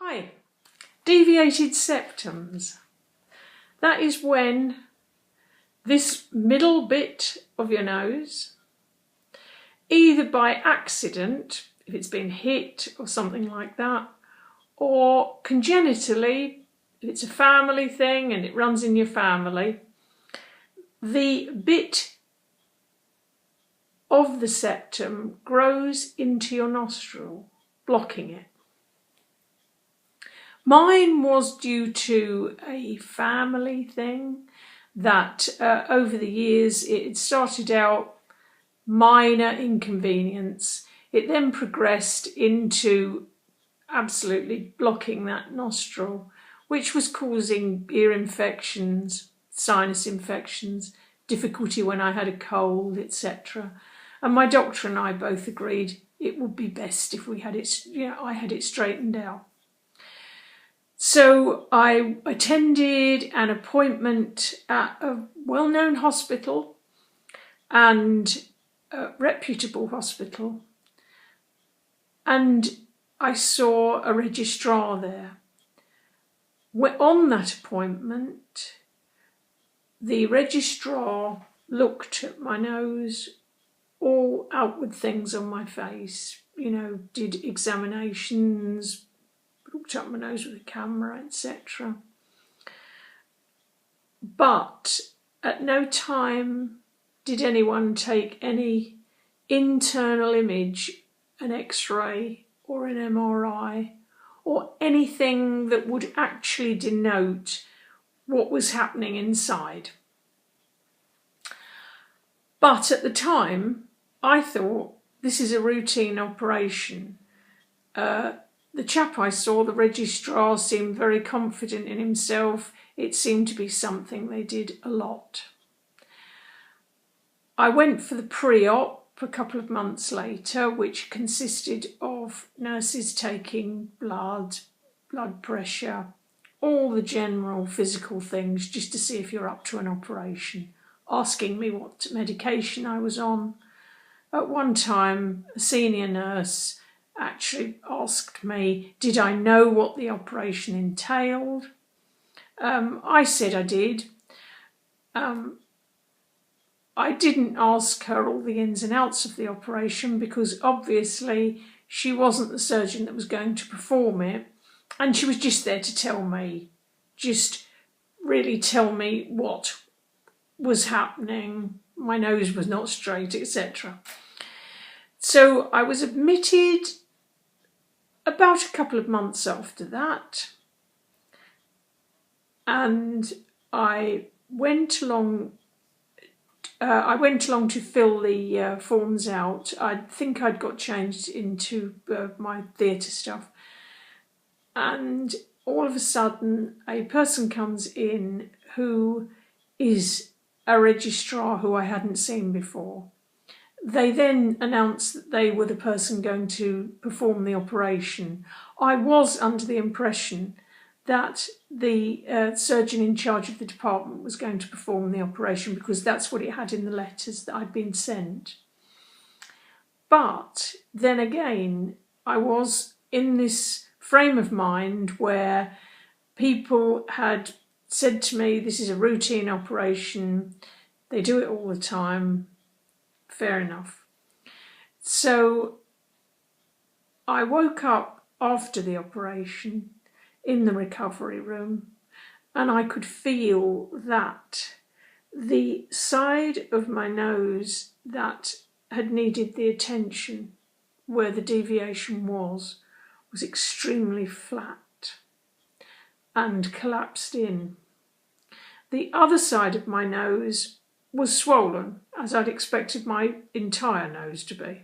Hi, deviated septums. That is when this middle bit of your nose, either by accident, if it's been hit or something like that, or congenitally, if it's a family thing and it runs in your family, the bit of the septum grows into your nostril, blocking it. Mine was due to a family thing that over the years it started out minor inconvenience. It then progressed into absolutely blocking that nostril, which was causing ear infections, sinus infections, difficulty when I had a cold, etc. And my doctor and I both agreed it would be best if we had it, I had it straightened out. So I attended an appointment at a well-known hospital and a reputable hospital, and I saw a registrar there. On that appointment, the registrar looked at my nose, all outward things on my face, did examinations, looked up my nose with a camera, etc. But at no time did anyone take any internal image, an X-ray or an MRI, or anything that would actually denote what was happening inside. But at the time, I thought this is a routine operation. The chap I saw, the registrar, seemed very confident in himself. It seemed to be something they did a lot. I went for the pre-op a couple of months later, which consisted of nurses taking blood pressure, all the general physical things, just to see if you're up to an operation, asking me what medication I was on. At one time, a senior nurse actually asked me, did I know what the operation entailed? I said I did. I didn't ask her all the ins and outs of the operation because obviously she wasn't the surgeon that was going to perform it, and she was just there to tell me, just really tell me what was happening. My nose was not straight, etc. So I was admitted about a couple of months after that, and I went along to fill the forms out. I think I'd got changed into my theatre stuff, and all of a sudden a person comes in who is a registrar who I hadn't seen before. They then announced that they were the person going to perform the operation. I was under the impression that the surgeon in charge of the department was going to perform the operation because that's what it had in the letters that I'd been sent. But then again, I was in this frame of mind where people had said to me, this is a routine operation, they do it all the time. Fair enough. So I woke up after the operation in the recovery room, and I could feel that the side of my nose that had needed the attention, where the deviation was extremely flat and collapsed in. The other side of my nose was swollen, as I'd expected my entire nose to be.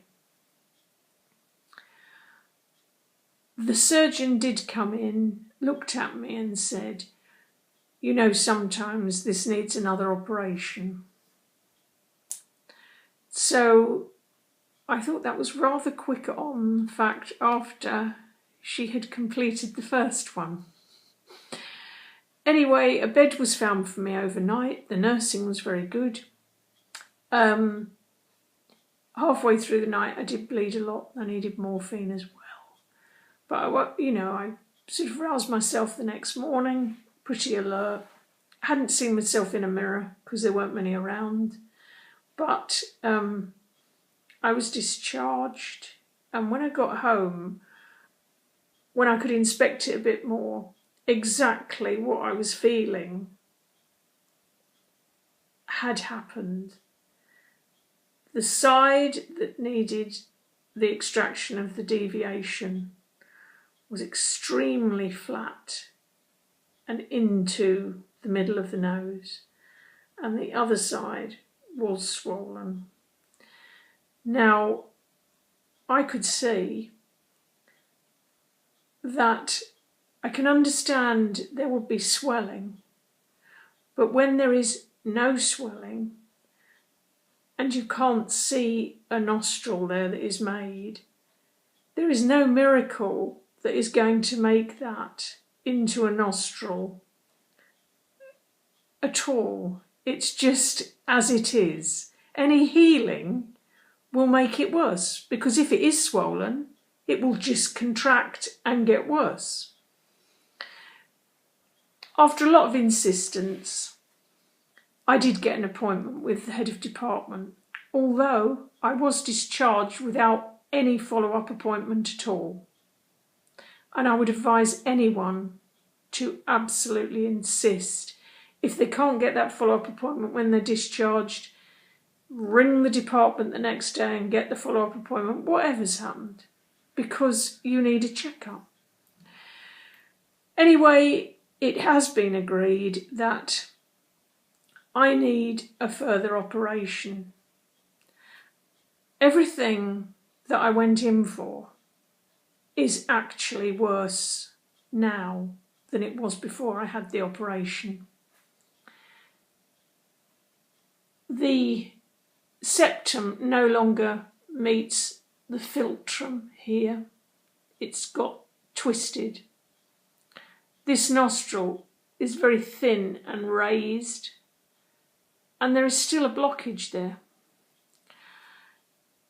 The surgeon did come in, looked at me and said, sometimes this needs another operation. So I thought that was rather quick on, the fact, after she had completed the first one. Anyway, a bed was found for me overnight. The nursing was very good. Halfway through the night, I did bleed a lot. I needed morphine as well. But I sort of roused myself the next morning, pretty alert. I hadn't seen myself in a mirror because there weren't many around, but I was discharged, and when I got home, when I could inspect it a bit more, exactly what I was feeling had happened. The side that needed the extraction of the deviation was extremely flat and into the middle of the nose, and the other side was swollen. Now, I could see that I can understand there would be swelling, but when there is no swelling and you can't see a nostril there that is made, there is no miracle that is going to make that into a nostril at all. It's just as it is. Any healing will make it worse, because if it is swollen, it will just contract and get worse. After a lot of insistence, I did get an appointment with the head of department, although I was discharged without any follow-up appointment at all. And I would advise anyone to absolutely insist, if they can't get that follow-up appointment when they're discharged, ring the department the next day and get the follow-up appointment, whatever's happened, because you need a checkup. Anyway, it has been agreed that I need a further operation. Everything that I went in for is actually worse now than it was before I had the operation. The septum no longer meets the philtrum here. It's got twisted. This nostril is very thin and raised, and there is still a blockage there.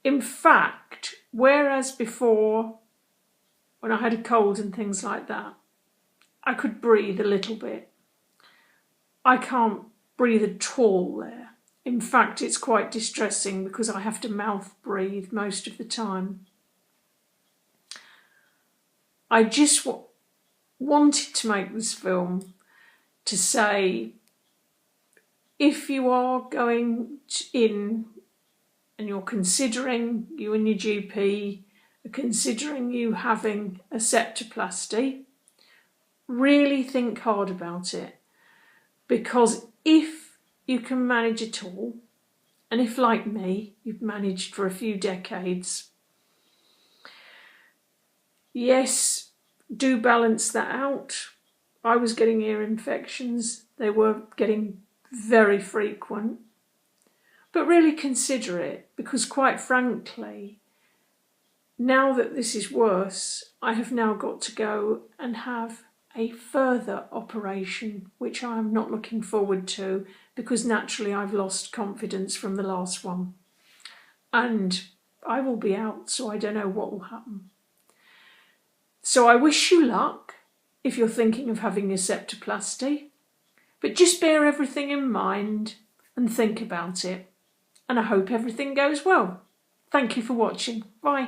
In fact, whereas before, when I had a cold and things like that, I could breathe a little bit, I can't breathe at all there. In fact, it's quite distressing because I have to mouth breathe most of the time. I just wanted to make this film to say, if you are going in and you're considering, you and your GP are considering you having a septoplasty, really think hard about it, because if you can manage it all, and if, like me, you've managed for a few decades, yes, do balance that out. I was getting ear infections. They were getting very frequent. But really consider it, because quite frankly, now that this is worse, I have now got to go and have a further operation, which I am not looking forward to, because naturally I've lost confidence from the last one. And I will be out, so I don't know what will happen. So I wish you luck if you're thinking of having a septoplasty, but just bear everything in mind and think about it. And I hope everything goes well. Thank you for watching. Bye.